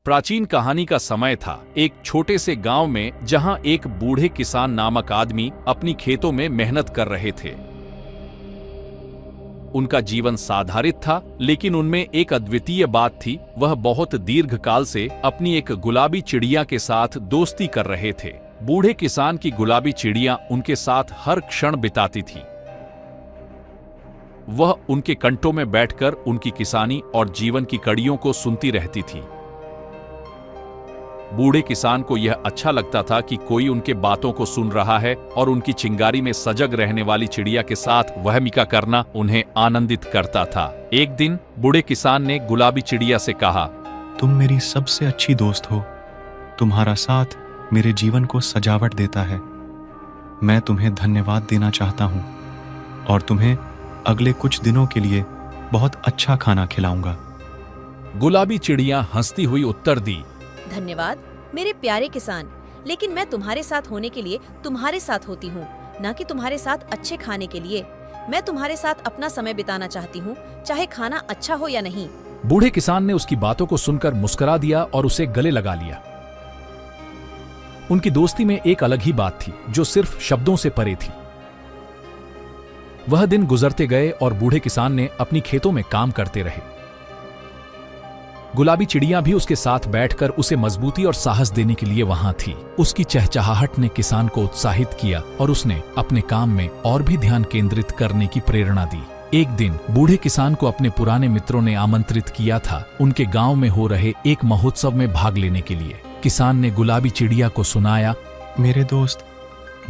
प्राचीन कहानी का समय था, एक छोटे से गांव में, जहां एक बूढ़े किसान नामक आदमी अपनी खेतों में मेहनत कर रहे थे। उनका जीवन साधारित था, लेकिन उनमें एक अद्वितीय बात थी। वह बहुत दीर्घकाल से अपनी एक गुलाबी चिड़िया के साथ दोस्ती कर रहे थे। बूढ़े किसान की गुलाबी चिड़िया उनके साथ हर क्षण बिताती थी। वह उनके कंठों में बैठकर उनकी किसानी और जीवन की कड़ियों को सुनती रहती थी। बूढ़े किसान को यह अच्छा लगता था कि कोई उनके बातों को सुन रहा है, और उनकी चिंगारी में सजग रहने वाली चिड़िया के साथ वहमिका करना उन्हें आनंदित करता था। एक दिन बूढ़े किसान ने गुलाबी चिड़िया से कहा, तुम मेरी सबसे अच्छी दोस्त हो। तुम्हारा साथ मेरे जीवन को सजावट देता है। मैं तुम्हें धन्यवाद देना चाहता हूँ और तुम्हें अगले कुछ दिनों के लिए बहुत अच्छा खाना खिलाऊंगा। गुलाबी चिड़िया हंसती हुई उत्तर दी, धन्यवाद मेरे प्यारे किसान, लेकिन मैं तुम्हारे साथ होने के लिए तुम्हारे साथ होती हूँ, न कि तुम्हारे साथ अच्छे खाने के लिए। मैं तुम्हारे साथ अपना समय बिताना चाहती हूँ, चाहे खाना अच्छा हो या नहीं। बूढ़े किसान ने उसकी बातों को सुनकर मुस्कुरा दिया और उसे गले लगा लिया। उनकी दोस्ती में एक अलग ही बात थी, जो सिर्फ शब्दों से परे थी। वह दिन गुजरते गए और बूढ़े किसान ने अपनी खेतों में काम करते रहे। गुलाबी चिड़िया भी उसके साथ बैठकर उसे मजबूती और साहस देने के लिए वहां थी। उसकी चहचहाहट ने किसान को उत्साहित किया और उसने अपने काम में और भी ध्यान केंद्रित करने की प्रेरणा दी। एक दिन बूढ़े किसान को अपने पुराने मित्रों ने आमंत्रित किया था उनके गांव में हो रहे एक महोत्सव में भाग लेने के लिए। किसान ने गुलाबी चिड़िया को सुनाया, मेरे दोस्त,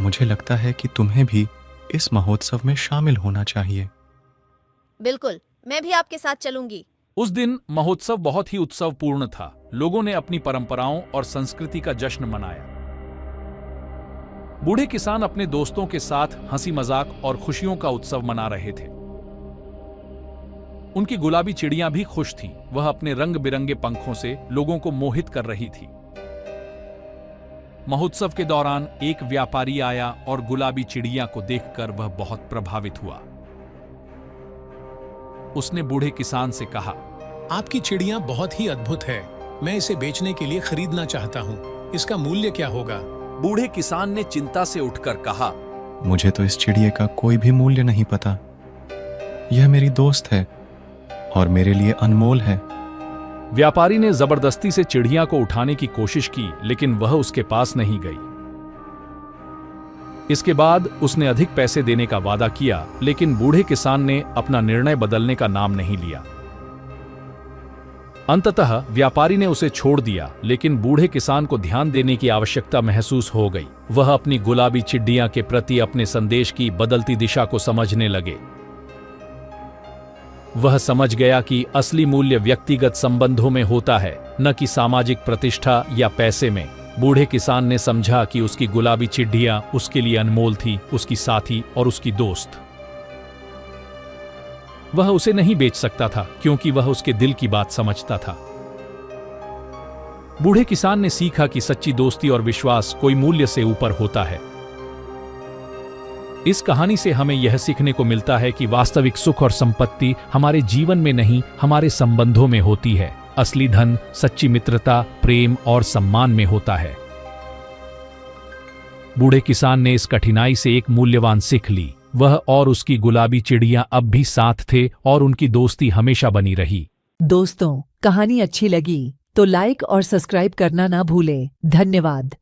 मुझे लगता है कि तुम्हें भी इस महोत्सव में शामिल होना चाहिए। बिल्कुल, मैं भी आपके साथ चलूंगी। उस दिन महोत्सव बहुत ही उत्सवपूर्ण था। लोगों ने अपनी परंपराओं और संस्कृति का जश्न मनाया। बूढ़े किसान अपने दोस्तों के साथ हंसी मजाक और खुशियों का उत्सव मना रहे थे। उनकी गुलाबी चिड़िया भी खुश थी। वह अपने रंग बिरंगे पंखों से लोगों को मोहित कर रही थी। महोत्सव के दौरान एक व्यापारी आया और गुलाबी चिड़िया को देखकर वह बहुत प्रभावित हुआ। उसने बूढ़े किसान से कहा, आपकी चिड़िया बहुत ही अद्भुत है। मैं इसे बेचने के लिए खरीदना चाहता हूँ। इसका मूल्य क्या होगा? बूढ़े किसान ने चिंता से उठकर कहा, मुझे तो इस चिड़िया का कोई भी मूल्य नहीं पता। यह मेरी दोस्त है और मेरे लिए अनमोल है। व्यापारी ने जबरदस्ती से चिड़िया को उठाने की कोशिश की, लेकिन वह उसके पास नहीं गई। इसके बाद उसने अधिक पैसे देने का वादा किया, लेकिन बूढ़े किसान ने अपना निर्णय बदलने का नाम नहीं लिया। अंततः व्यापारी ने उसे छोड़ दिया, लेकिन बूढ़े किसान को ध्यान देने की आवश्यकता महसूस हो गई। वह अपनी गुलाबी चिड़िया के प्रति अपने संदेश की बदलती दिशा को समझने लगे। वह समझ गया कि असली मूल्य व्यक्तिगत संबंधों में होता है, न कि सामाजिक प्रतिष्ठा या पैसे में। बूढ़े किसान ने समझा कि उसकी गुलाबी चिड़िया उसके लिए अनमोल थी, उसकी साथी और उसकी दोस्त। वह उसे नहीं बेच सकता था, क्योंकि वह उसके दिल की बात समझता था। बूढ़े किसान ने सीखा कि सच्ची दोस्ती और विश्वास कोई मूल्य से ऊपर होता है। इस कहानी से हमें यह सीखने को मिलता है कि वास्तविक सुख और संपत्ति हमारे जीवन में नहीं, हमारे संबंधों में होती है। असली धन सच्ची मित्रता, प्रेम और सम्मान में होता है। बूढ़े किसान ने इस कठिनाई से एक मूल्यवान सीख ली। वह और उसकी गुलाबी चिड़िया अब भी साथ थे और उनकी दोस्ती हमेशा बनी रही। दोस्तों, कहानी अच्छी लगी तो लाइक और सब्सक्राइब करना ना भूलें। धन्यवाद।